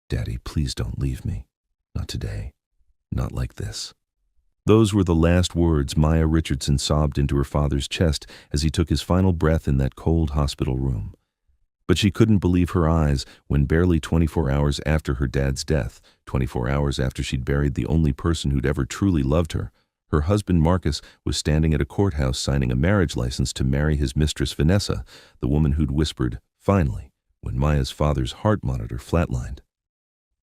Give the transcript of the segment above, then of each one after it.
"Daddy, please don't leave me. Not today. Not like this." Those were the last words Maya Richardson sobbed into her father's chest as he took his final breath in that cold hospital room. But she couldn't believe her eyes when barely 24 hours after her dad's death, 24 hours after she'd buried the only person who'd ever truly loved her, her husband Marcus was standing at a courthouse signing a marriage license to marry his mistress Vanessa, the woman who'd whispered, "Finally," when Maya's father's heart monitor flatlined.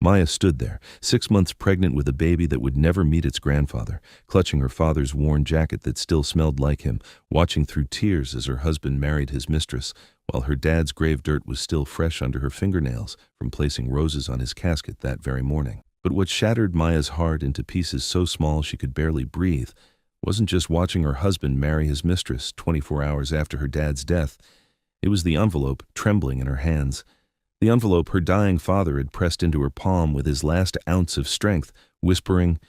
Maya stood there, 6 months pregnant with a baby that would never meet its grandfather, clutching her father's worn jacket that still smelled like him, watching through tears as her husband married his mistress, while her dad's grave dirt was still fresh under her fingernails from placing roses on his casket that very morning. But what shattered Maya's heart into pieces so small she could barely breathe wasn't just watching her husband marry his mistress 24 hours after her dad's death. It was the envelope trembling in her hands. The envelope her dying father had pressed into her palm with his last ounce of strength, whispering,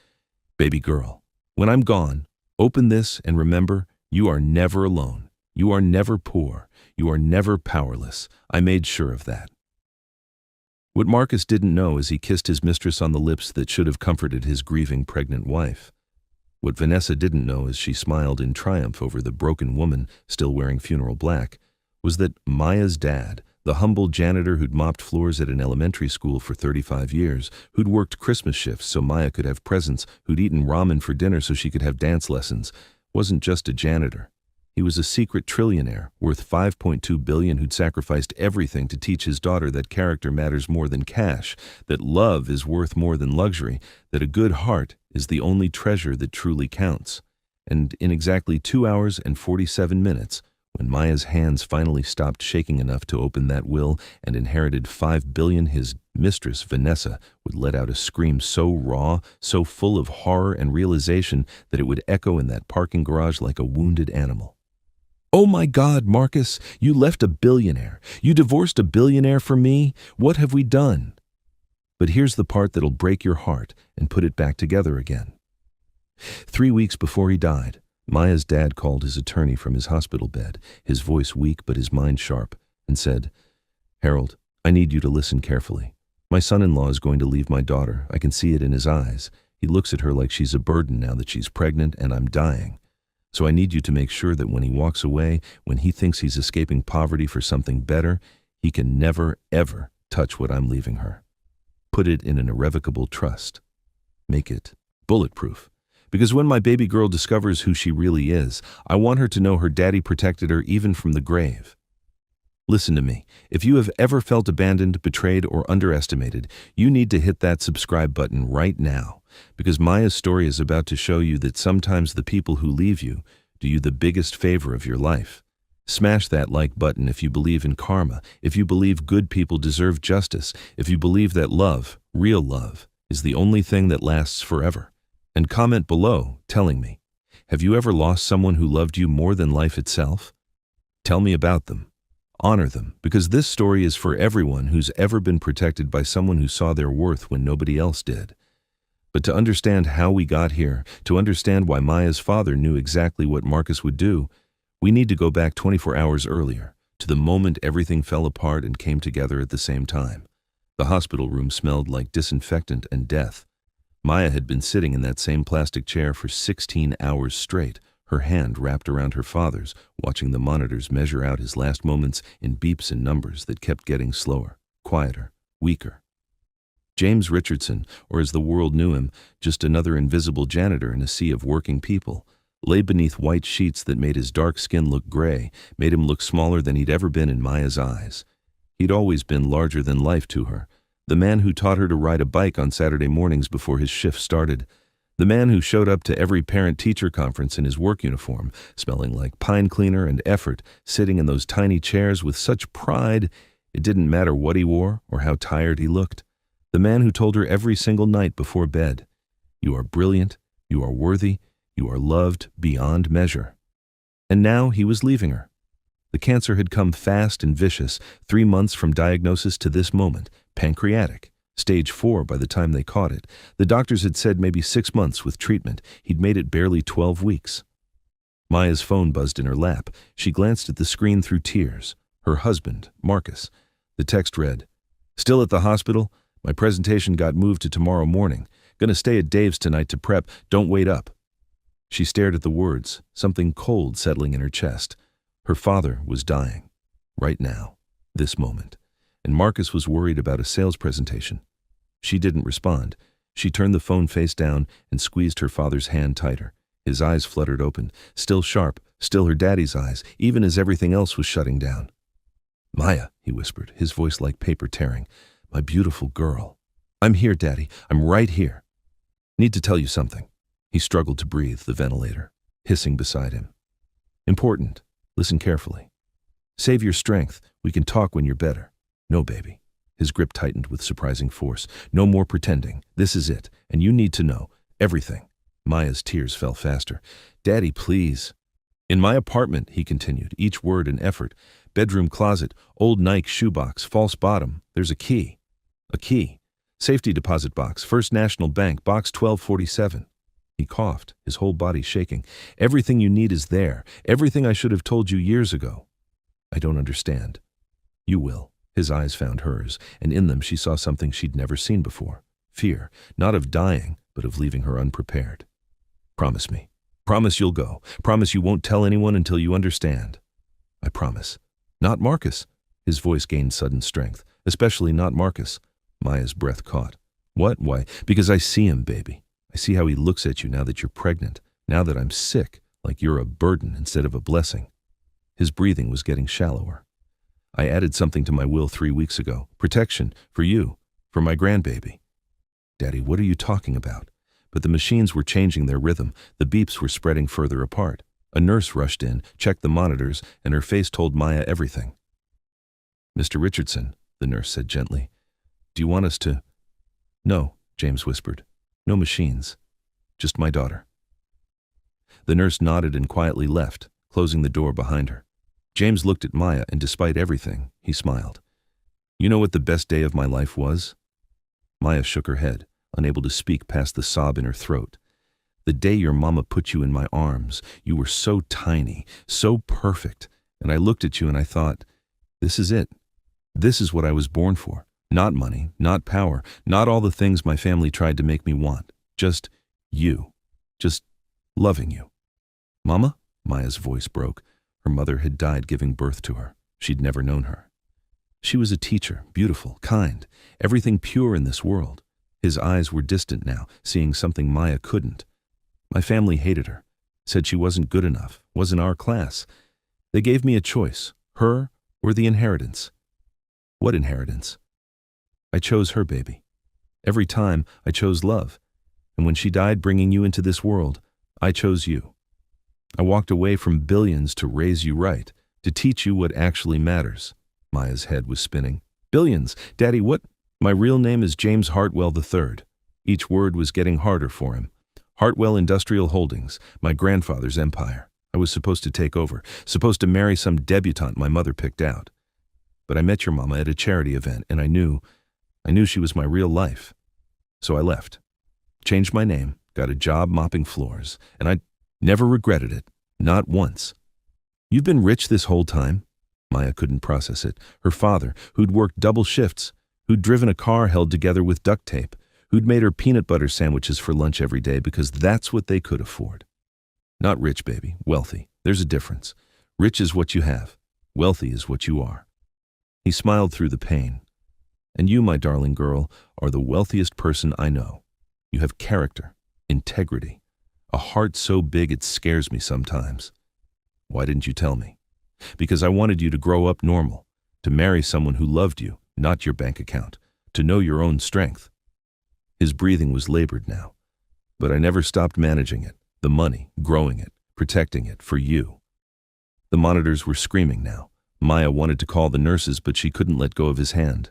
"Baby girl, when I'm gone, open this and remember, you are never alone. You are never poor. You are never powerless. I made sure of that." What Marcus didn't know as he kissed his mistress on the lips that should have comforted his grieving pregnant wife. What Vanessa didn't know as she smiled in triumph over the broken woman still wearing funeral black was that Maya's dad, the humble janitor who'd mopped floors at an elementary school for 35 years, who'd worked Christmas shifts so Maya could have presents, who'd eaten ramen for dinner so she could have dance lessons, wasn't just a janitor. He was a secret trillionaire, worth $5.2 billion, who'd sacrificed everything to teach his daughter that character matters more than cash, that love is worth more than luxury, that a good heart is the only treasure that truly counts. And in exactly 2 hours and 47 minutes, when Maya's hands finally stopped shaking enough to open that will and inherited $5 billion, his mistress, Vanessa, would let out a scream so raw, so full of horror and realization that it would echo in that parking garage like a wounded animal. "Oh my God, Marcus, you left a billionaire. You divorced a billionaire for me. What have we done?" But here's the part that'll break your heart and put it back together again. 3 weeks before he died, Maya's dad called his attorney from his hospital bed, his voice weak but his mind sharp, and said, "Harold, I need you to listen carefully. My son-in-law is going to leave my daughter. I can see it in his eyes. He looks at her like she's a burden now that she's pregnant and I'm dying. So I need you to make sure that when he walks away, when he thinks he's escaping poverty for something better, he can never, ever touch what I'm leaving her. Put it in an irrevocable trust. Make it bulletproof. Because when my baby girl discovers who she really is, I want her to know her daddy protected her even from the grave. Listen to me. If you have ever felt abandoned, betrayed, or underestimated, you need to hit that subscribe button right now, because Maya's story is about to show you that sometimes the people who leave you do you the biggest favor of your life. Smash that like button if you believe in karma, if you believe good people deserve justice, if you believe that love, real love, is the only thing that lasts forever. And comment below telling me, have you ever lost someone who loved you more than life itself? Tell me about them. Honor them, because this story is for everyone who's ever been protected by someone who saw their worth when nobody else did. But to understand how we got here, to understand why Maya's father knew exactly what Marcus would do, we need to go back 24 hours earlier, to the moment everything fell apart and came together at the same time. The hospital room smelled like disinfectant and death. Maya had been sitting in that same plastic chair for 16 hours straight, her hand wrapped around her father's, watching the monitors measure out his last moments in beeps and numbers that kept getting slower, quieter, weaker. James Richardson, or as the world knew him, just another invisible janitor in a sea of working people, lay beneath white sheets that made his dark skin look gray, made him look smaller than he'd ever been in Maya's eyes. He'd always been larger than life to her, the man who taught her to ride a bike on Saturday mornings before his shift started, the man who showed up to every parent-teacher conference in his work uniform, smelling like pine cleaner and effort, sitting in those tiny chairs with such pride it didn't matter what he wore or how tired he looked. The man who told her every single night before bed, "You are brilliant, you are worthy, you are loved beyond measure." And now he was leaving her. The cancer had come fast and vicious, 3 months from diagnosis to this moment, pancreatic. Stage 4 by the time they caught it. The doctors had said maybe 6 months with treatment. He'd made it barely 12 weeks. Maya's phone buzzed in her lap. She glanced at the screen through tears. Her husband, Marcus. The text read, "Still at the hospital? My presentation got moved to tomorrow morning. Gonna stay at Dave's tonight to prep. Don't wait up." She stared at the words, something cold settling in her chest. Her father was dying. Right now. This moment. And Marcus was worried about a sales presentation. She didn't respond. She turned the phone face down and squeezed her father's hand tighter. His eyes fluttered open, still sharp, still her daddy's eyes, even as everything else was shutting down. "Maya," he whispered, his voice like paper tearing. "My beautiful girl. I'm here, Daddy. I'm right here. Need to tell you something." He struggled to breathe, the ventilator hissing beside him. "Important. Listen carefully. Save your strength. We can talk when you're better." "No, baby." His grip tightened with surprising force. "No more pretending. This is it, and you need to know everything." Maya's tears fell faster. "Daddy, please." "In my apartment," he continued, each word an effort. "Bedroom closet, old Nike shoebox, false bottom. There's a key. A key. Safety deposit box, First National Bank, box 1247. He coughed, his whole body shaking. "Everything you need is there. Everything I should have told you years ago." "I don't understand." "You will." His eyes found hers, and in them she saw something she'd never seen before. Fear, not of dying, but of leaving her unprepared. "Promise me. Promise you'll go. Promise you won't tell anyone until you understand." "I promise." "Not Marcus." His voice gained sudden strength. "Especially not Marcus." Maya's breath caught. "What? Why?" "Because I see him, baby. I see how he looks at you now that you're pregnant, now that I'm sick, like you're a burden instead of a blessing." His breathing was getting shallower. "I added something to my will 3 weeks ago. Protection, for you, for my grandbaby." "Daddy, what are you talking about?" But the machines were changing their rhythm. The beeps were spreading further apart. A nurse rushed in, checked the monitors, and her face told Maya everything. "Mr. Richardson," the nurse said gently, "do you want us to—" "No," James whispered. "No machines. Just my daughter." The nurse nodded and quietly left, closing the door behind her. James looked at Maya, and despite everything, he smiled. "You know what the best day of my life was?" Maya shook her head, unable to speak past the sob in her throat. "The day your mama put you in my arms. You were so tiny, so perfect, and I looked at you and I thought, this is it. This is what I was born for. Not money, not power, not all the things my family tried to make me want. Just you. Just loving you." "Mama?" Maya's voice broke. Her mother had died giving birth to her. She'd never known her. She was a teacher, beautiful, kind, everything pure in this world. His eyes were distant now, seeing something Maya couldn't. "My family hated her, said she wasn't good enough, wasn't our class. They gave me a choice, her or the inheritance." "What inheritance?" "I chose her, baby. Every time I chose love. And when she died bringing you into this world, I chose you. I walked away from billions to raise you right, to teach you what actually matters." Maya's head was spinning. "Billions? Daddy, what?" "My real name is James Hartwell III. Each word was getting harder for him. "Hartwell Industrial Holdings, my grandfather's empire. I was supposed to take over, supposed to marry some debutante my mother picked out. But I met your mama at a charity event, and I knew she was my real life. So I left. Changed my name, got a job mopping floors, and I never regretted it, not once." "You've been rich this whole time?" Maya couldn't process it. Her father, who'd worked double shifts, who'd driven a car held together with duct tape, who'd made her peanut butter sandwiches for lunch every day because that's what they could afford. "Not rich, baby, wealthy. There's a difference. Rich is what you have. Wealthy is what you are." He smiled through the pain. "And you, my darling girl, are the wealthiest person I know. You have character, integrity, a heart so big it scares me sometimes. Why didn't you tell me?" "Because I wanted you to grow up normal, to marry someone who loved you, not your bank account, to know your own strength." His breathing was labored now. "But I never stopped managing it, the money, growing it, protecting it, for you." The monitors were screaming now. Maya wanted to call the nurses, but she couldn't let go of his hand.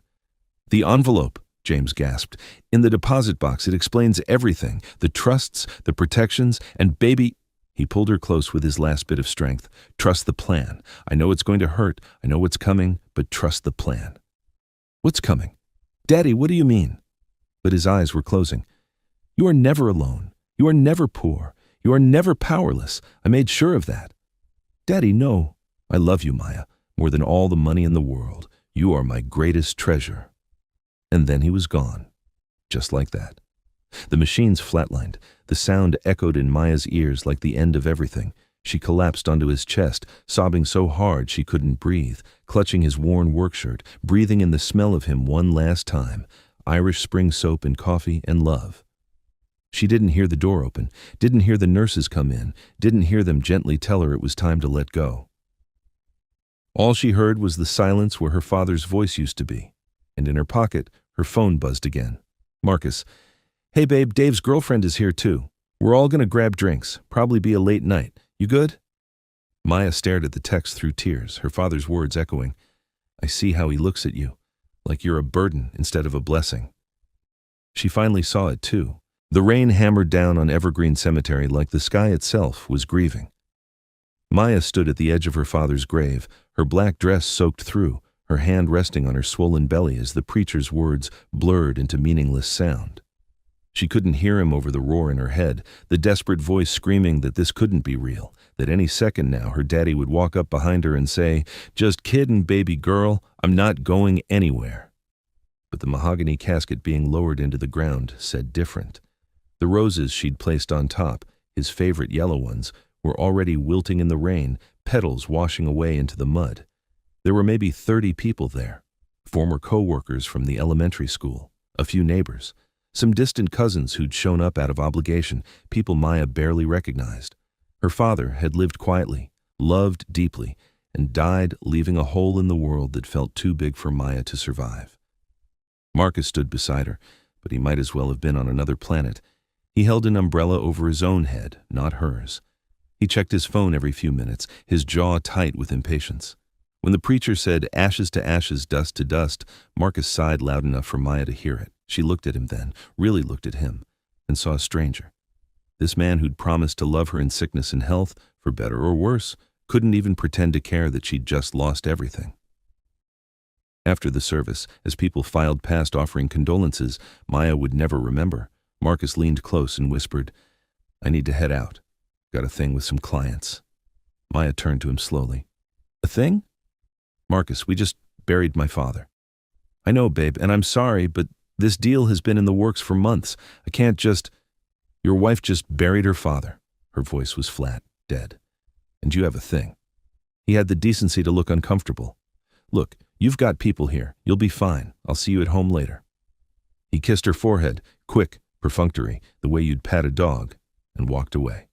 "The envelope," James gasped. "In the deposit box, it explains everything, the trusts, the protections, and baby—" He pulled her close with his last bit of strength. "Trust the plan. I know it's going to hurt, I know what's coming, but trust the plan." "What's coming?" "Daddy, what do you mean?" But his eyes were closing. "You are never alone. You are never poor. You are never powerless. I made sure of that." "Daddy, no." "I love you, Maya, more than all the money in the world. You are my greatest treasure." And then he was gone. Just like that. The machines flatlined. The sound echoed in Maya's ears like the end of everything. She collapsed onto his chest, sobbing so hard she couldn't breathe, clutching his worn workshirt, breathing in the smell of him one last time. Irish spring soap and coffee and love. She didn't hear the door open, didn't hear the nurses come in, didn't hear them gently tell her it was time to let go. All she heard was the silence where her father's voice used to be, and in her pocket, her phone buzzed again. Marcus, "Hey babe, Dave's girlfriend is here too. We're all gonna grab drinks, probably be a late night. You good?" Maya stared at the text through tears, her father's words echoing, "I see how he looks at you, like you're a burden instead of a blessing." She finally saw it too. The rain hammered down on Evergreen Cemetery like the sky itself was grieving. Maya stood at the edge of her father's grave, her black dress soaked through, her hand resting on her swollen belly as the preacher's words blurred into meaningless sound. She couldn't hear him over the roar in her head, the desperate voice screaming that this couldn't be real, that any second now her daddy would walk up behind her and say, "Just kiddin', baby girl, I'm not going anywhere." But the mahogany casket being lowered into the ground said different. The roses she'd placed on top, his favorite yellow ones, were already wilting in the rain, petals washing away into the mud. There were maybe 30 people there, former co-workers from the elementary school, a few neighbors, some distant cousins who'd shown up out of obligation, people Maya barely recognized. Her father had lived quietly, loved deeply, and died leaving a hole in the world that felt too big for Maya to survive. Marcus stood beside her, but he might as well have been on another planet. He held an umbrella over his own head, not hers. He checked his phone every few minutes, his jaw tight with impatience. When the preacher said, "Ashes to ashes, dust to dust," Marcus sighed loud enough for Maya to hear it. She looked at him then, really looked at him, and saw a stranger. This man who'd promised to love her in sickness and health, for better or worse, couldn't even pretend to care that she'd just lost everything. After the service, as people filed past offering condolences Maya would never remember, Marcus leaned close and whispered, "I need to head out. Got a thing with some clients." Maya turned to him slowly. "A thing?" "Marcus, we just buried my father." "I know, babe, and I'm sorry, but this deal has been in the works for months. I can't just—" "Your wife just buried her father." Her voice was flat, dead. "And you have a thing." He had the decency to look uncomfortable. "Look, you've got people here. You'll be fine. I'll see you at home later." He kissed her forehead, quick, perfunctory, the way you'd pat a dog, and walked away.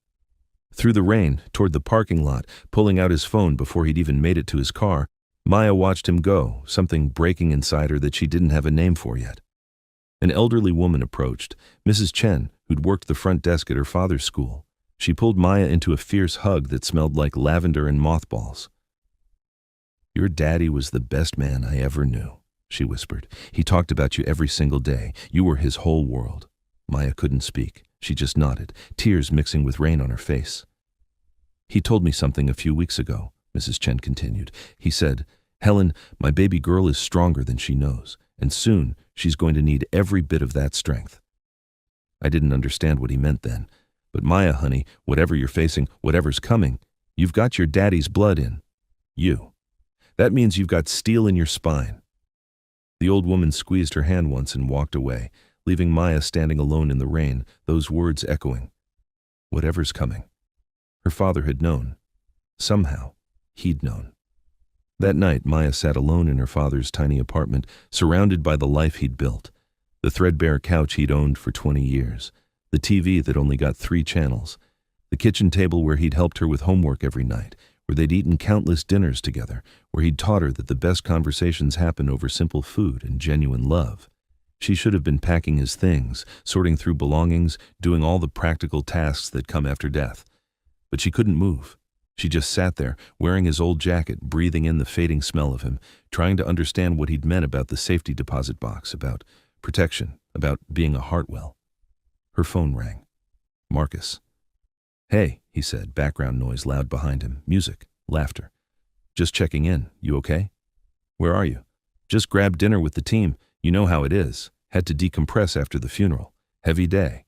Through the rain, toward the parking lot, pulling out his phone before he'd even made it to his car, Maya watched him go, something breaking inside her that she didn't have a name for yet. An elderly woman approached, Mrs. Chen, who'd worked the front desk at her father's school. She pulled Maya into a fierce hug that smelled like lavender and mothballs. "Your daddy was the best man I ever knew," she whispered. "He talked about you every single day. You were his whole world." Maya couldn't speak. She just nodded, tears mixing with rain on her face. "He told me something a few weeks ago," Mrs. Chen continued. "He said, 'Helen, my baby girl is stronger than she knows, and soon she's going to need every bit of that strength.' I didn't understand what he meant then. But Maya, honey, whatever you're facing, whatever's coming, you've got your daddy's blood in you. That means you've got steel in your spine." The old woman squeezed her hand once and walked away, leaving Maya standing alone in the rain, those words echoing. Whatever's coming. Her father had known. Somehow, he'd known. That night, Maya sat alone in her father's tiny apartment, surrounded by the life he'd built. The threadbare couch he'd owned for 20 years. The TV that only got 3 channels. The kitchen table where he'd helped her with homework every night, where they'd eaten countless dinners together, where he'd taught her that the best conversations happen over simple food and genuine love. She should have been packing his things, sorting through belongings, doing all the practical tasks that come after death. But she couldn't move. She just sat there, wearing his old jacket, breathing in the fading smell of him, trying to understand what he'd meant about the safety deposit box, about protection, about being a Hartwell. Her phone rang. Marcus. "Hey," he said, background noise loud behind him, music, laughter. "Just checking in. You okay?" "Where are you?" "Just grabbed dinner with the team. You know how it is. Had to decompress after the funeral. Heavy day."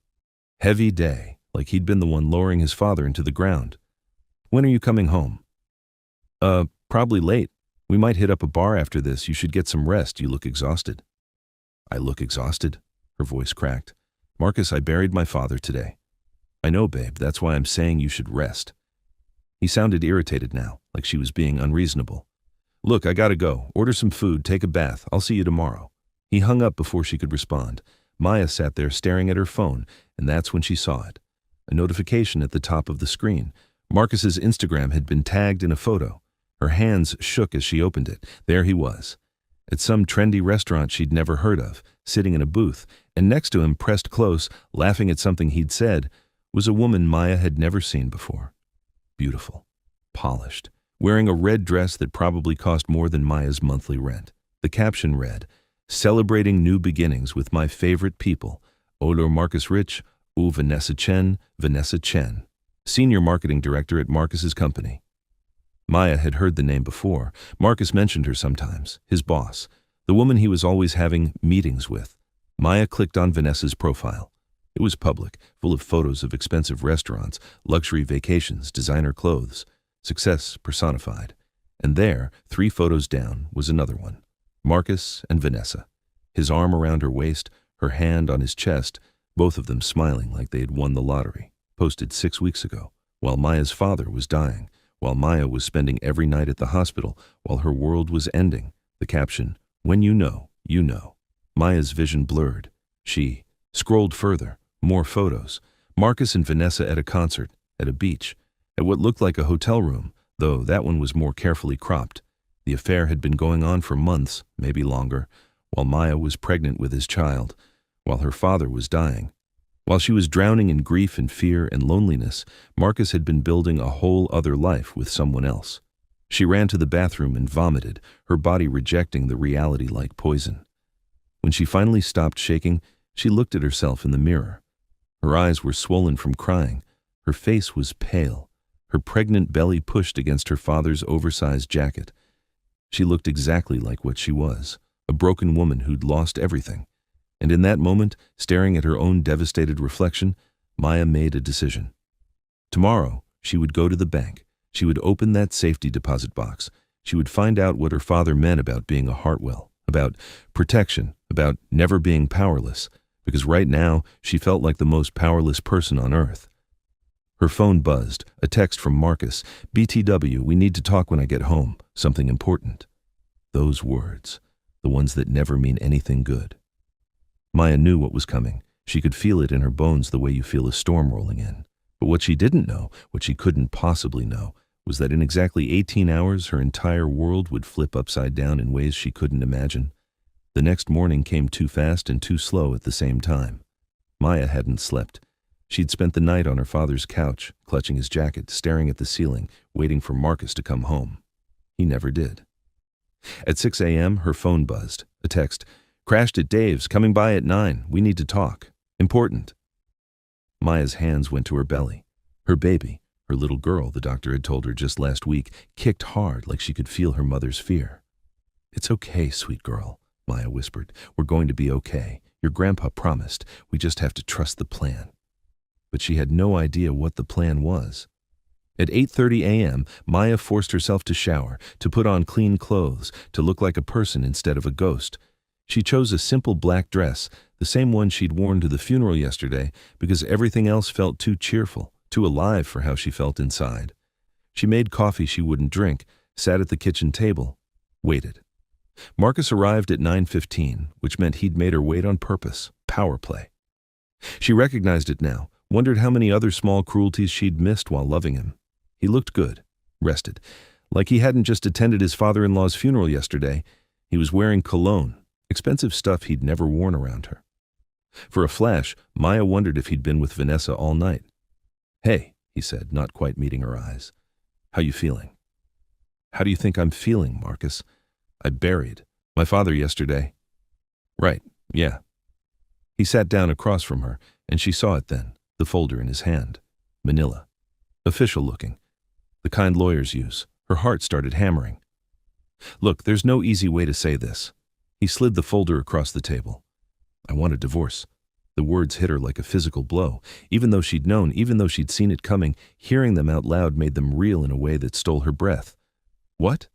Heavy day, like he'd been the one lowering his father into the ground. "When are you coming home?" Probably late. We might hit up a bar after this. You should get some rest. You look exhausted." I look exhausted? Her voice cracked. Marcus, I buried my father today. I know, babe, that's why I'm saying you should rest. He sounded irritated now, like she was being unreasonable. Look, I gotta go. Order some food, take a bath. I'll see you tomorrow. He hung up before she could respond. Maya sat there staring at her phone, and that's when she saw it. A notification at the top of the screen. Marcus's Instagram had been tagged in a photo. Her hands shook as she opened it. There he was, at some trendy restaurant she'd never heard of, sitting in a booth, and next to him, pressed close, laughing at something he'd said, was a woman Maya had never seen before. Beautiful, polished, wearing a red dress that probably cost more than Maya's monthly rent. The caption read, "Celebrating new beginnings with my favorite people, Olor Marcus Rich, ou Vanessa Chen, Senior Marketing Director at Marcus's company." Maya had heard the name before. Marcus mentioned her sometimes, his boss, the woman he was always having meetings with. Maya clicked on Vanessa's profile. It was public, full of photos of expensive restaurants, luxury vacations, designer clothes, success personified. And there, 3 photos down, was another one. Marcus and Vanessa, his arm around her waist, her hand on his chest, both of them smiling like they had won the lottery, posted 6 weeks ago, while Maya's father was dying, while Maya was spending every night at the hospital, while her world was ending. The caption, "When you know, you know." Maya's vision blurred. She scrolled further, more photos. Marcus and Vanessa at a concert, at a beach, at what looked like a hotel room, though that one was more carefully cropped. The affair had been going on for months, maybe longer, while Maya was pregnant with his child, while her father was dying. While she was drowning in grief and fear and loneliness, Marcus had been building a whole other life with someone else. She ran to the bathroom and vomited, her body rejecting the reality like poison. When she finally stopped shaking, she looked at herself in the mirror. Her eyes were swollen from crying. Her face was pale, her pregnant belly pushed against her father's oversized jacket. She looked exactly like what she was, a broken woman who'd lost everything. And in that moment, staring at her own devastated reflection, Maya made a decision. Tomorrow, she would go to the bank. She would open that safety deposit box. She would find out what her father meant about being a Hartwell, about protection, about never being powerless, because right now, she felt like the most powerless person on earth. Her phone buzzed, a text from Marcus. "BTW, we need to talk when I get home. Something important." Those words, the ones that never mean anything good. Maya knew what was coming. She could feel it in her bones the way you feel a storm rolling in. But what she didn't know, what she couldn't possibly know, was that in exactly 18 hours her entire world would flip upside down in ways she couldn't imagine. The next morning came too fast and too slow at the same time. Maya hadn't slept. She'd spent the night on her father's couch, clutching his jacket, staring at the ceiling, waiting for Marcus to come home. He never did. At 6 a.m., her phone buzzed. A text, "Crashed at Dave's, coming by at 9. We need to talk. Important." Maya's hands went to her belly. Her baby, her little girl, the doctor had told her just last week, kicked hard like she could feel her mother's fear. "It's okay, sweet girl," Maya whispered. "We're going to be okay. Your grandpa promised. We just have to trust the plan." But she had no idea what the plan was. At 8:30 a.m., Maya forced herself to shower, to put on clean clothes, to look like a person instead of a ghost. She chose a simple black dress, the same one she'd worn to the funeral yesterday, because everything else felt too cheerful, too alive for how she felt inside. She made coffee she wouldn't drink, sat at the kitchen table, waited. Marcus arrived at 9:15, which meant he'd made her wait on purpose. Power play. She recognized it now, wondered how many other small cruelties she'd missed while loving him. He looked good, rested, like he hadn't just attended his father-in-law's funeral yesterday. He was wearing cologne, expensive stuff he'd never worn around her. For a flash, Maya wondered if he'd been with Vanessa all night. "Hey," he said, not quite meeting her eyes. "How you feeling?" "How do you think I'm feeling, Marcus? I buried my father yesterday." "Right, yeah." He sat down across from her, and she saw it then, the folder in his hand. Manila. Official looking. The kind lawyers use. Her heart started hammering. "Look, there's no easy way to say this." He slid the folder across the table. "I want a divorce." The words hit her like a physical blow. Even though she'd known, even though she'd seen it coming, hearing them out loud made them real in a way that stole her breath. "What?"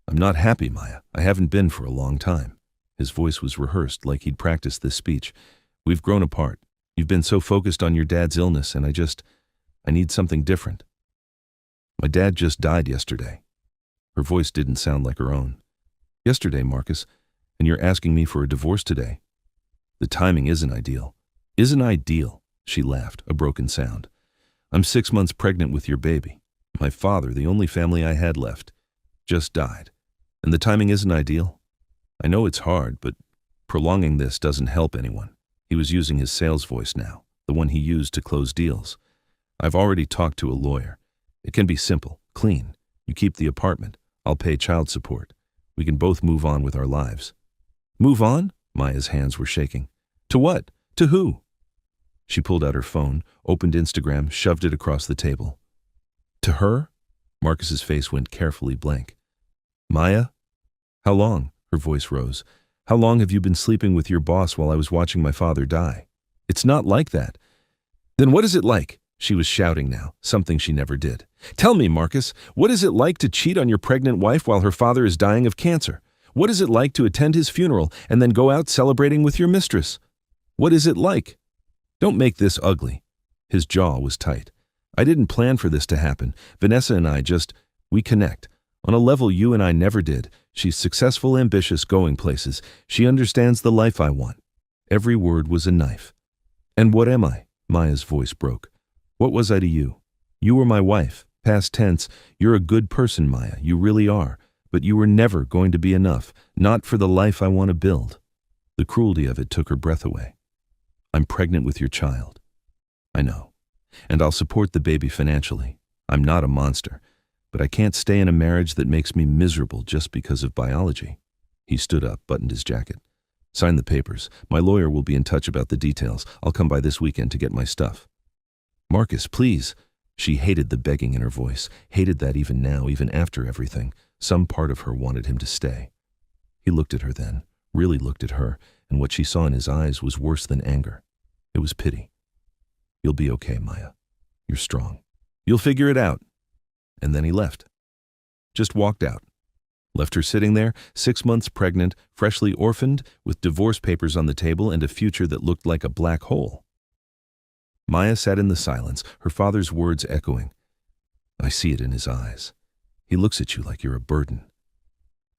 "I'm not happy, Maya. I haven't been for a long time." His voice was rehearsed, like he'd practiced this speech. "We've grown apart. You've been so focused on your dad's illness, and I need something different. My dad just died yesterday." Her voice didn't sound like her own. "Yesterday, Marcus, and you're asking me for a divorce today? The timing isn't ideal." "Isn't ideal," she laughed, a broken sound. "I'm 6 months pregnant with your baby. My father, the only family I had left, just died. And the timing isn't ideal. I know it's hard, but prolonging this doesn't help anyone." He was using his sales voice now, the one he used to close deals. "I've already talked to a lawyer. It can be simple, clean. You keep the apartment. I'll pay child support. We can both move on with our lives." "Move on?" Maya's hands were shaking. "To what? To who?" She pulled out her phone, opened Instagram, shoved it across the table. "To her?" Marcus's face went carefully blank. "Maya? How long?" Her voice rose. "How long have you been sleeping with your boss while I was watching my father die? It's not like that." "Then what is it like?" She was shouting now, something she never did. "Tell me, Marcus, what is it like to cheat on your pregnant wife while her father is dying of cancer? What is it like to attend his funeral and then go out celebrating with your mistress? What is it like? Don't make this ugly." His jaw was tight. "I didn't plan for this to happen. Vanessa and I we connect. On a level you and I never did. She's successful, ambitious, going places. She understands the life I want." Every word was a knife. "And what am I?" Maya's voice broke. "What was I to you? You were my wife. Past tense. You're a good person, Maya. You really are. But you were never going to be enough. Not for the life I want to build." The cruelty of it took her breath away. "I'm pregnant with your child." "I know. And I'll support the baby financially. I'm not a monster. But I can't stay in a marriage that makes me miserable just because of biology." He stood up, buttoned his jacket. "Sign the papers. My lawyer will be in touch about the details. I'll come by this weekend to get my stuff." "Marcus, please." She hated the begging in her voice, hated that even now, even after everything. Some part of her wanted him to stay. He looked at her then, really looked at her, and what she saw in his eyes was worse than anger. It was pity. "You'll be okay, Maya. You're strong. You'll figure it out." And then he left. Just walked out. Left her sitting there, 6 months pregnant, freshly orphaned, with divorce papers on the table and a future that looked like a black hole. Maya sat in the silence, her father's words echoing. "I see it in his eyes. He looks at you like you're a burden."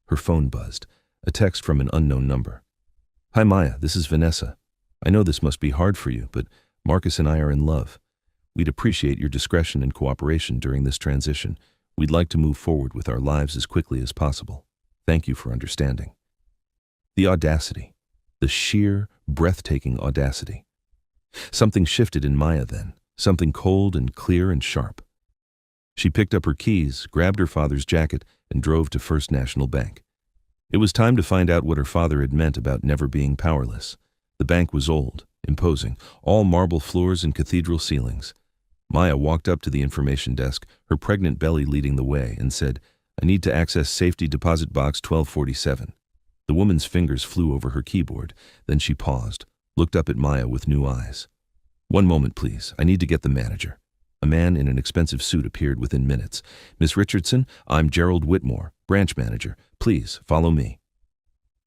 Her phone buzzed, a text from an unknown number. "Hi Maya, this is Vanessa. I know this must be hard for you, but Marcus and I are in love. We'd appreciate your discretion and cooperation during this transition. We'd like to move forward with our lives as quickly as possible. Thank you for understanding." The audacity, the sheer, breathtaking audacity. Something shifted in Maya then, something cold and clear and sharp. She picked up her keys, grabbed her father's jacket, and drove to First National Bank. It was time to find out what her father had meant about never being powerless. The bank was old, imposing, all marble floors and cathedral ceilings. Maya walked up to the information desk, her pregnant belly leading the way, and said, "I need to access safety deposit box 1247. The woman's fingers flew over her keyboard. Then she paused, looked up at Maya with new eyes. "One moment, please. I need to get the manager." A man in an expensive suit appeared within minutes. "Miss Richardson, I'm Gerald Whitmore, branch manager. Please follow me."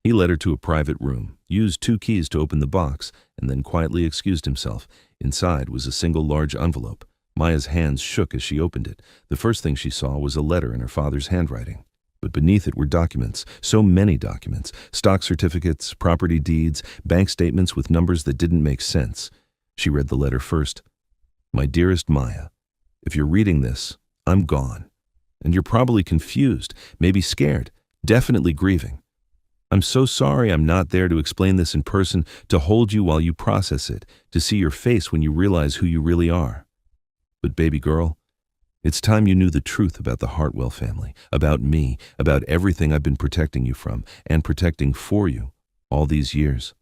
He led her to a private room, used 2 keys to open the box, and then quietly excused himself. Inside was a single large envelope. Maya's hands shook as she opened it. The first thing she saw was a letter in her father's handwriting. But beneath it were documents, so many documents, stock certificates, property deeds, bank statements with numbers that didn't make sense. She read the letter first. "My dearest Maya, if you're reading this, I'm gone. And you're probably confused, maybe scared, definitely grieving. I'm so sorry I'm not there to explain this in person, to hold you while you process it, to see your face when you realize who you really are. But baby girl, it's time you knew the truth about the Hartwell family, about me, about everything I've been protecting you from and protecting for you all these years."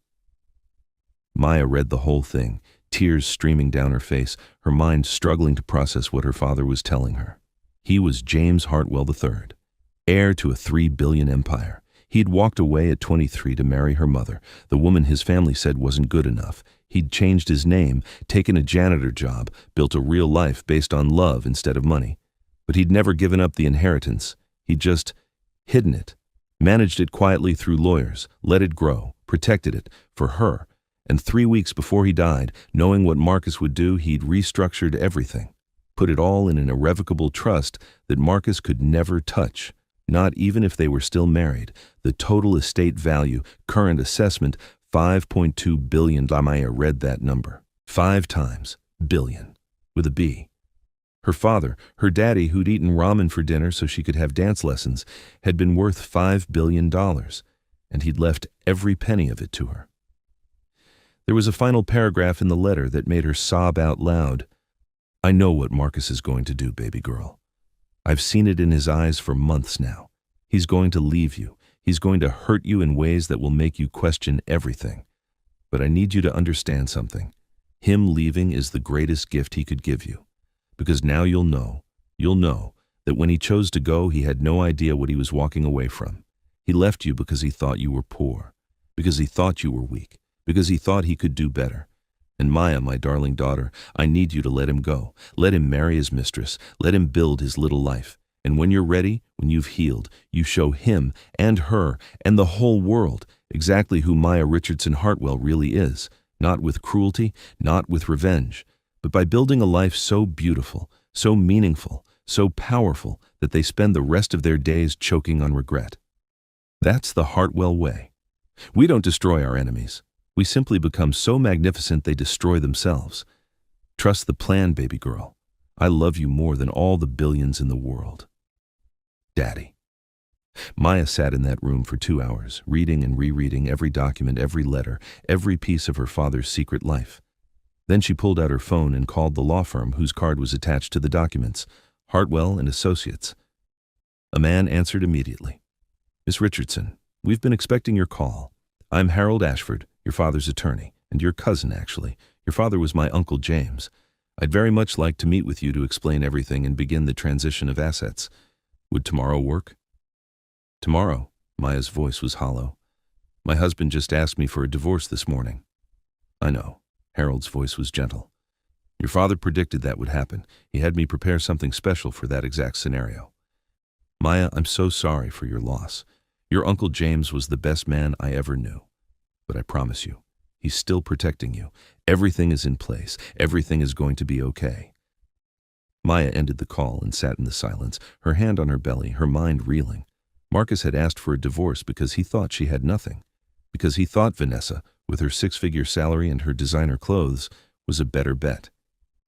Maya read the whole thing, tears streaming down her face, her mind struggling to process what her father was telling her. He was James Hartwell III, heir to a $3 billion empire. He'd walked away at 23 to marry her mother, the woman his family said wasn't good enough. He'd changed his name, taken a janitor job, built a real life based on love instead of money. But he'd never given up the inheritance. He'd just hidden it, managed it quietly through lawyers, let it grow, protected it, for her, and 3 weeks before he died, knowing what Marcus would do, he'd restructured everything, put it all in an irrevocable trust that Marcus could never touch, not even if they were still married. The total estate value, current assessment, $5.2 billion. Maya read that number 5 times, billion, with a B. Her father, her daddy, who'd eaten ramen for dinner so she could have dance lessons, had been worth $5 billion, and he'd left every penny of it to her. There was a final paragraph in the letter that made her sob out loud. I know what Marcus is going to do, baby girl. I've seen it in his eyes for months now. He's going to leave you. He's going to hurt you in ways that will make you question everything. But I need you to understand something. Him leaving is the greatest gift he could give you. Because now you'll know that when he chose to go, he had no idea what he was walking away from. He left you because he thought you were poor, because he thought you were weak, because he thought he could do better. And Maya, my darling daughter, I need you to let him go. Let him marry his mistress. Let him build his little life. And when you're ready, when you've healed, you show him and her and the whole world exactly who Maya Richardson Hartwell really is, not with cruelty, not with revenge, but by building a life so beautiful, so meaningful, so powerful that they spend the rest of their days choking on regret. That's the Hartwell way. We don't destroy our enemies. We simply become so magnificent they destroy themselves. Trust the plan, baby girl. I love you more than all the billions in the world. Daddy. Maya sat in that room for 2 hours, reading and rereading every document, every letter, every piece of her father's secret life. Then she pulled out her phone and called the law firm whose card was attached to the documents, Hartwell and Associates. A man answered immediately. Miss Richardson, we've been expecting your call. I'm Harold Ashford, your father's attorney, and your cousin, actually. Your father was my Uncle James. I'd very much like to meet with you to explain everything and begin the transition of assets. Would tomorrow work? Tomorrow? Maya's voice was hollow. My husband just asked me for a divorce this morning. I know. Harold's voice was gentle. Your father predicted that would happen. He had me prepare something special for that exact scenario. Maya, I'm so sorry for your loss. Your Uncle James was the best man I ever knew. But I promise you, he's still protecting you. Everything is in place. Everything is going to be okay. Maya ended the call and sat in the silence, her hand on her belly, her mind reeling. Marcus had asked for a divorce because he thought she had nothing. Because he thought Vanessa, with her 6-figure salary and her designer clothes, was a better bet.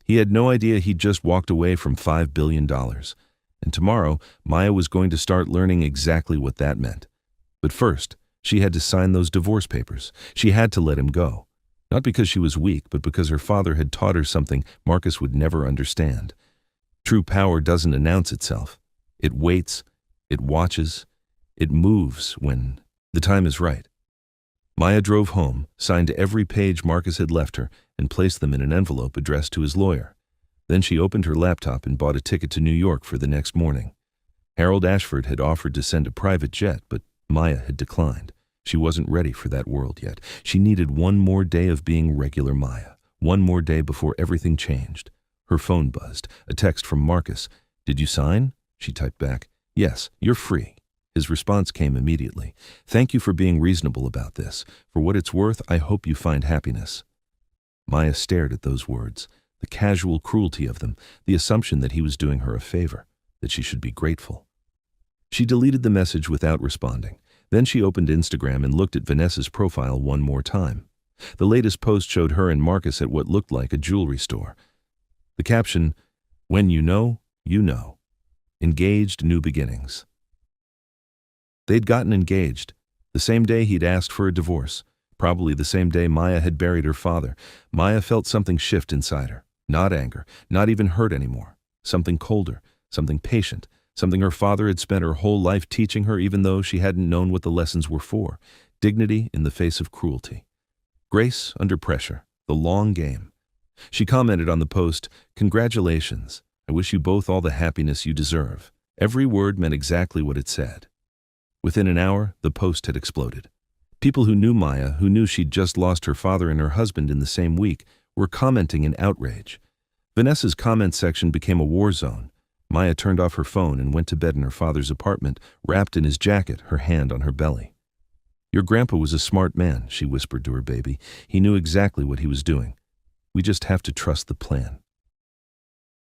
He had no idea he'd just walked away from $5 billion. And tomorrow, Maya was going to start learning exactly what that meant. But first, she had to sign those divorce papers. She had to let him go. Not because she was weak, but because her father had taught her something Marcus would never understand. True power doesn't announce itself. It waits, it watches, it moves when the time is right. Maya drove home, signed every page Marcus had left her, and placed them in an envelope addressed to his lawyer. Then she opened her laptop and bought a ticket to New York for the next morning. Harold Ashford had offered to send a private jet, but Maya had declined. She wasn't ready for that world yet. She needed one more day of being regular Maya, one more day before everything changed. Her phone buzzed, a text from Marcus. Did you sign? She typed back. Yes, you're free. His response came immediately. Thank you for being reasonable about this. For what it's worth, I hope you find happiness. Maya stared at those words, the casual cruelty of them, the assumption that he was doing her a favor, that she should be grateful. She deleted the message without responding. Then she opened Instagram and looked at Vanessa's profile one more time. The latest post showed her and Marcus at what looked like a jewelry store. The caption, "When you know, you know. Engaged, new beginnings." They'd gotten engaged, the same day he'd asked for a divorce, probably the same day Maya had buried her father. Maya felt something shift inside her, not anger, not even hurt anymore, something colder, something patient, something her father had spent her whole life teaching her even though she hadn't known what the lessons were for. Dignity in the face of cruelty. Grace under pressure, the long game. She commented on the post, "Congratulations. I wish you both all the happiness you deserve." Every word meant exactly what it said. Within an hour, the post had exploded. People who knew Maya, who knew she'd just lost her father and her husband in the same week, were commenting in outrage. Vanessa's comment section became a war zone. Maya turned off her phone and went to bed in her father's apartment, wrapped in his jacket, her hand on her belly. "Your grandpa was a smart man," she whispered to her baby. "He knew exactly what he was doing. We just have to trust the plan."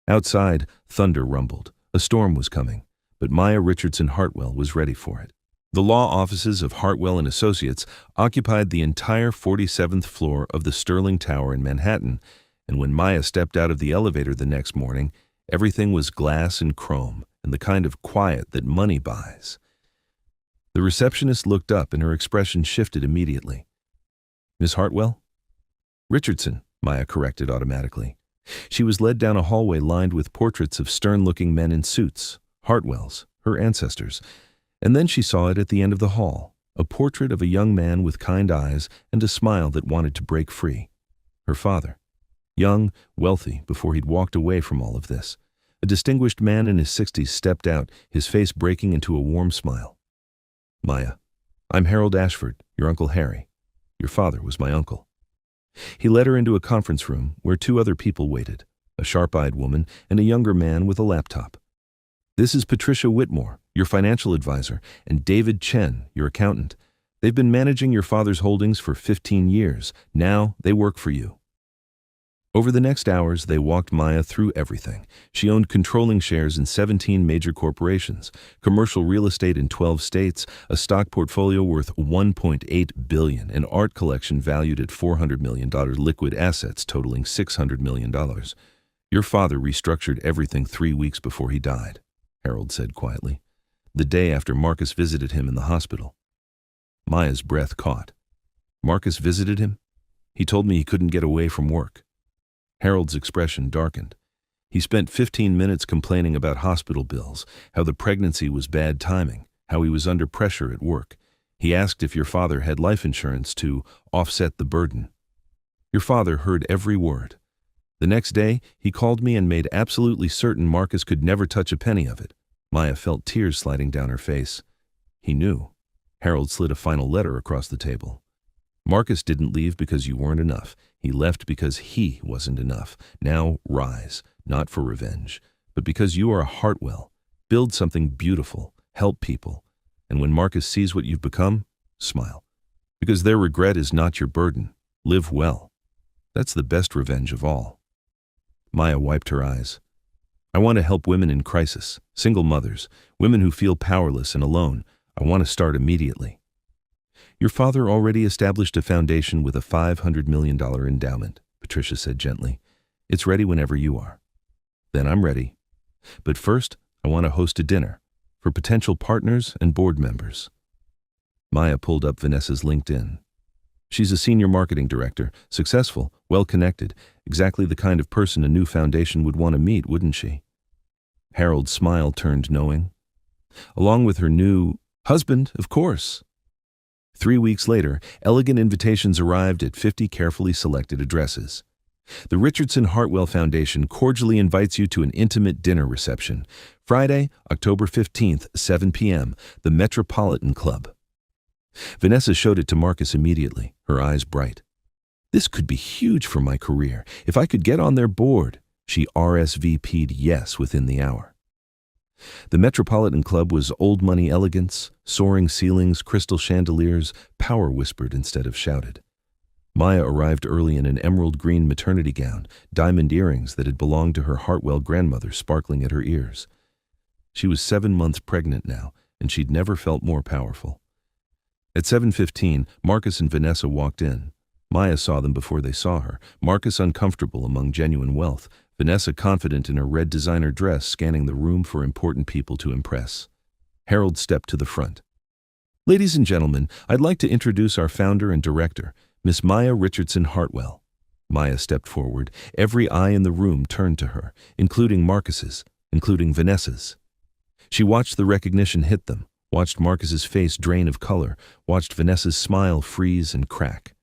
Outside, thunder rumbled. A storm was coming, but Maya Richardson Hartwell was ready for it. The law offices of Hartwell and Associates occupied the entire 47th floor of the Sterling Tower in Manhattan, and when Maya stepped out of the elevator the next morning, everything was glass and chrome and the kind of quiet that money buys. The receptionist looked up and her expression shifted immediately. "Miss Hartwell?" "Richardson," Maya corrected automatically. She was led down a hallway lined with portraits of stern-looking men in suits, Hartwells, her ancestors, and then she saw it at the end of the hall, a portrait of a young man with kind eyes and a smile that wanted to break free. Her father. Young, wealthy, before he'd walked away from all of this. A distinguished man in his 60s stepped out, his face breaking into a warm smile. "Maya, I'm Harold Ashford, your Uncle Harry. Your father was my uncle." He led her into a conference room where two other people waited, a sharp-eyed woman and a younger man with a laptop. "This is Patricia Whitmore, your financial advisor, and David Chen, your accountant. They've been managing your father's holdings for 15 years. Now they work for you." Over the next hours, they walked Maya through everything. She owned controlling shares in 17 major corporations, commercial real estate in 12 states, a stock portfolio worth $1.8 billion, an art collection valued at $400 million, liquid assets totaling $600 million. "Your father restructured everything 3 weeks before he died," Harold said quietly, "the day after Marcus visited him in the hospital." Maya's breath caught. "Marcus visited him? He told me he couldn't get away from work." Harold's expression darkened. He spent 15 minutes complaining about hospital bills, how the pregnancy was bad timing, how he was under pressure at work. He asked if your father had life insurance to offset the burden. Your father heard every word. The next day, he called me and made absolutely certain Marcus could never touch a penny of it. Maya felt tears sliding down her face. He knew. Harold slid a final letter across the table. "Marcus didn't leave because you weren't enough. He left because he wasn't enough. Now rise, not for revenge, but because you are a Hartwell. Build something beautiful, help people. And when Marcus sees what you've become, smile. Because their regret is not your burden. Live well. That's the best revenge of all." Maya wiped her eyes. "I want to help women in crisis, single mothers, women who feel powerless and alone. I want to start immediately." "Your father already established a foundation with a $500 million endowment," Patricia said gently. "It's ready whenever you are." "Then I'm ready. But first, I want to host a dinner for potential partners and board members." Maya pulled up Vanessa's LinkedIn. She's a senior marketing director, successful, well-connected, exactly the kind of person a new foundation would want to meet, wouldn't she? Harold's smile turned knowing. "Along with her new husband, of course." 3 weeks later, elegant invitations arrived at 50 carefully selected addresses. The Richardson Hartwell Foundation cordially invites you to an intimate dinner reception. Friday, October 15th, 7 p.m., the Metropolitan Club. Vanessa showed it to Marcus immediately, her eyes bright. "This could be huge for my career. If I could get on their board." She RSVP'd yes within the hour. The Metropolitan Club was old money elegance, soaring ceilings, crystal chandeliers, power whispered instead of shouted. Maya arrived early in an emerald green maternity gown, diamond earrings that had belonged to her Hartwell grandmother sparkling at her ears. She was 7 months pregnant now, and she'd never felt more powerful. At 7:15, Marcus and Vanessa walked in. Maya saw them before they saw her, Marcus uncomfortable among genuine wealth, Vanessa confident in her red designer dress scanning the room for important people to impress. Harold stepped to the front. "Ladies and gentlemen, I'd like to introduce our founder and director, Miss Maya Richardson Hartwell." Maya stepped forward. Every eye in the room turned to her, including Marcus's, including Vanessa's. She watched the recognition hit them, watched Marcus's face drain of color, watched Vanessa's smile freeze and crack.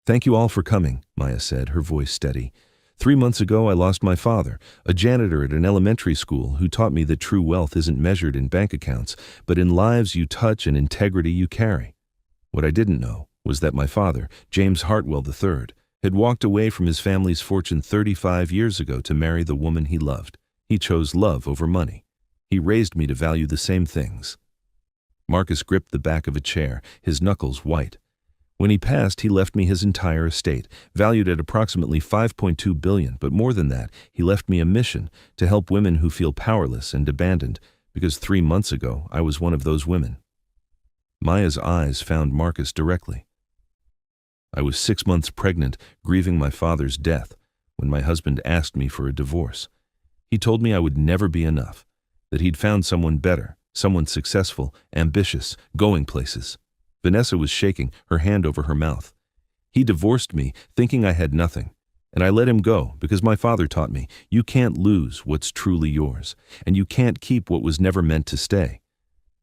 "Thank you all for coming," Maya said, her voice steady. 3 months ago, I lost my father, a janitor at an elementary school who taught me that true wealth isn't measured in bank accounts, but in lives you touch and integrity you carry. What I didn't know was that my father, James Hartwell III, had walked away from his family's fortune 35 years ago to marry the woman he loved. He chose love over money. He raised me to value the same things. Marcus gripped the back of a chair, his knuckles white. When he passed, he left me his entire estate, valued at approximately $5.2 billion, but more than that, he left me a mission to help women who feel powerless and abandoned, because 3 months ago, I was one of those women. Maya's eyes found Marcus directly. I was 6 months pregnant, grieving my father's death, when my husband asked me for a divorce. He told me I would never be enough, that he'd found someone better, someone successful, ambitious, going places. Vanessa was shaking, her hand over her mouth. He divorced me, thinking I had nothing, and I let him go because my father taught me, you can't lose what's truly yours, and you can't keep what was never meant to stay.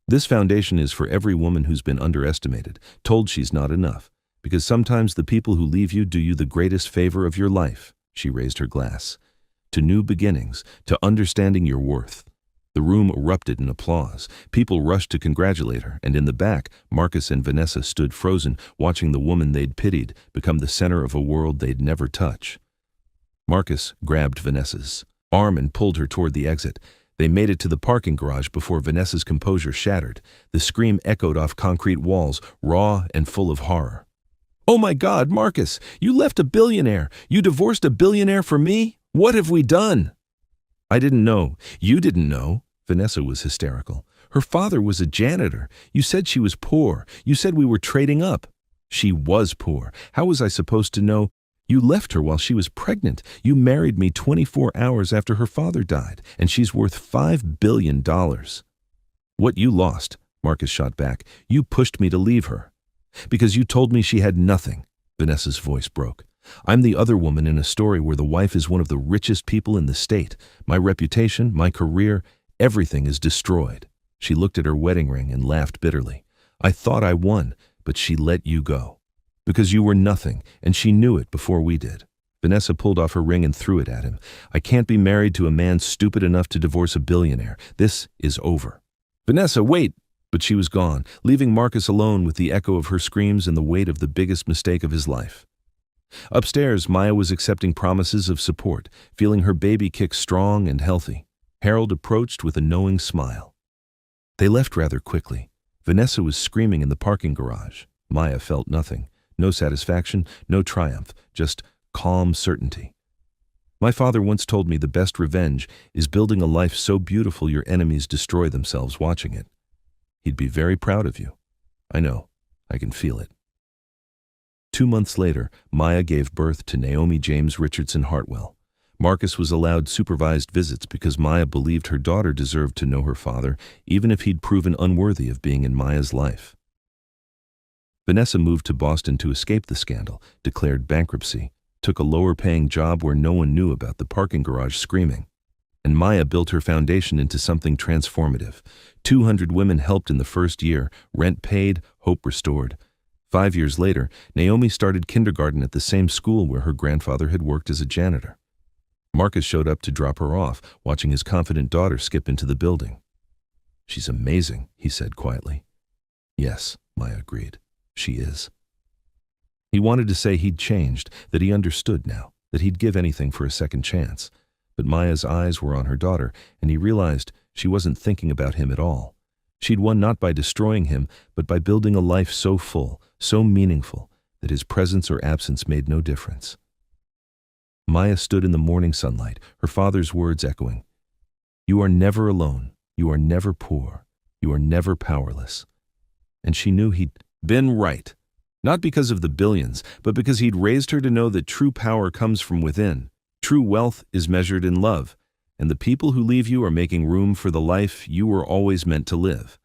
This foundation is for every woman who's been underestimated, told she's not enough, because sometimes the people who leave you do you the greatest favor of your life. She raised her glass. To new beginnings, to understanding your worth. The room erupted in applause. People rushed to congratulate her, and in the back, Marcus and Vanessa stood frozen, watching the woman they'd pitied become the center of a world they'd never touch. Marcus grabbed Vanessa's arm and pulled her toward the exit. They made it to the parking garage before Vanessa's composure shattered. The scream echoed off concrete walls, raw and full of horror. "Oh my God, Marcus, you left a billionaire. You divorced a billionaire for me? What have we done?" "I didn't know. You didn't know." Vanessa was hysterical. "Her father was a janitor. You said she was poor. You said we were trading up." "She was poor. How was I supposed to know? You left her while she was pregnant. You married me 24 hours after her father died, and she's worth $5 billion. What you lost," Marcus shot back, "you pushed me to leave her. Because you told me she had nothing." Vanessa's voice broke. "I'm the other woman in a story where the wife is one of the richest people in the state. My reputation, my career, everything is destroyed." She looked at her wedding ring and laughed bitterly. "I thought I won, but she let you go. Because you were nothing, and she knew it before we did." Vanessa pulled off her ring and threw it at him. "I can't be married to a man stupid enough to divorce a billionaire. This is over." "Vanessa, wait!" But she was gone, leaving Marcus alone with the echo of her screams and the weight of the biggest mistake of his life. Upstairs, Maya was accepting promises of support, feeling her baby kick strong and healthy. Harold approached with a knowing smile. They left rather quickly. Vanessa was screaming in the parking garage. Maya felt nothing. No satisfaction, no triumph, just calm certainty. "My father once told me the best revenge is building a life so beautiful your enemies destroy themselves watching it. He'd be very proud of you. I know. I can feel it." 2 months later, Maya gave birth to Naomi James Richardson Hartwell. Marcus was allowed supervised visits because Maya believed her daughter deserved to know her father, even if he'd proven unworthy of being in Maya's life. Vanessa moved to Boston to escape the scandal, declared bankruptcy, took a lower-paying job where no one knew about the parking garage screaming. And Maya built her foundation into something transformative. 200 women helped in the first year, rent paid, hope restored. 5 years later, Naomi started kindergarten at the same school where her grandfather had worked as a janitor. Marcus showed up to drop her off, watching his confident daughter skip into the building. "She's amazing," he said quietly. "Yes," Maya agreed. "She is." He wanted to say he'd changed, that he understood now, that he'd give anything for a second chance. But Maya's eyes were on her daughter, and he realized she wasn't thinking about him at all. She'd won not by destroying him, but by building a life so full, so meaningful, that his presence or absence made no difference. Maya stood in the morning sunlight, her father's words echoing. "You are never alone. You are never poor. You are never powerless." And she knew he'd been right. Not because of the billions, but because he'd raised her to know that true power comes from within. True wealth is measured in love, and the people who leave you are making room for the life you were always meant to live.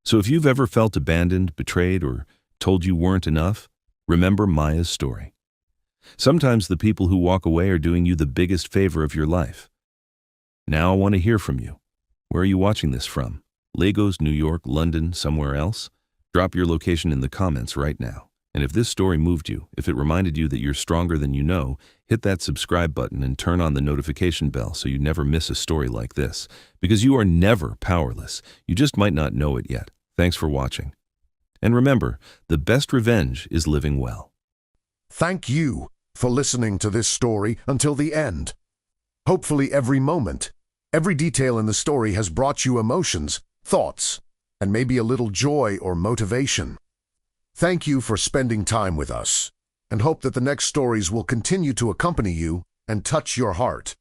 So if you've ever felt abandoned, betrayed, or told you weren't enough, remember Maya's story. Sometimes the people who walk away are doing you the biggest favor of your life. Now I want to hear from you. Where are you watching this from? Lagos, New York, London, somewhere else? Drop your location in the comments right now. And if this story moved you, if it reminded you that you're stronger than you know, hit that subscribe button and turn on the notification bell so you never miss a story like this. Because you are never powerless. You just might not know it yet. Thanks for watching. And remember, the best revenge is living well. Thank you for listening to this story until the end. Hopefully every moment Every detail in the story has brought you emotions, thoughts, and maybe a little joy or motivation. Thank you for spending time with us, and hope that the next stories will continue to accompany you and touch your heart.